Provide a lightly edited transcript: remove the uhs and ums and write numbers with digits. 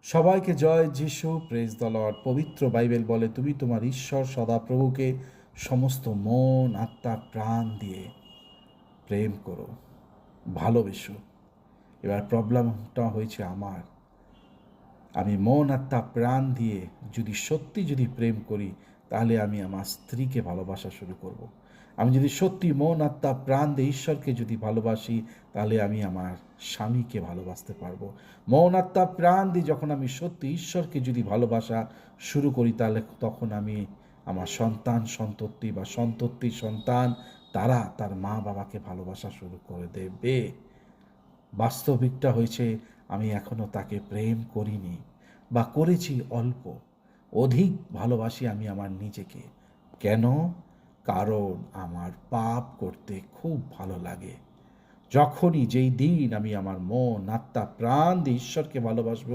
সবাইকে জয় যিশু, praise the Lord. পবিত্র বাইবেল বলে তুমি তোমার ঈশ্বর সদাপ্রভুকে সমস্ত মন, আত্মা, প্রাণ দিয়ে প্রেম করো, ভালোবেসো। এবার প্রবলেমটা হয়েছে আমার, আমি মন, আত্মা, প্রাণ দিয়ে যদি প্রেম করি, তাহলে আমি আমার স্ত্রীকে ভালোবাসা শুরু করব। আমি যদি সত্যি মন, আত্মা, প্রাণ দিয়ে ঈশ্বরকে যদি ভালোবাসি, তাহলে আমি আমার স্বামীকে ভালোবাসতে পারবো। মন, আত্মা, প্রাণ দিয়ে যখন আমি সত্যি ঈশ্বরকে যদি ভালোবাসা শুরু করি, তাহলে তখন আমি আমার সন্তান সন্ততি বা সন্ততির সন্তান তারা তার মা বাবাকে ভালোবাসা শুরু করে দেবে। বাস্তবিকটা হয়েছে, আমি এখনও তাকে প্রেম করিনি বা করেছি অল্প। অধিক ভালোবাসি আমি আমার নিজেকে। কেন? কারণ আমার পাপ করতে খুব ভালো লাগে। যেই দিন আমি আমার মন, আত্মা, প্রাণ দিয়ে ঈশ্বরকে ভালোবাসবো,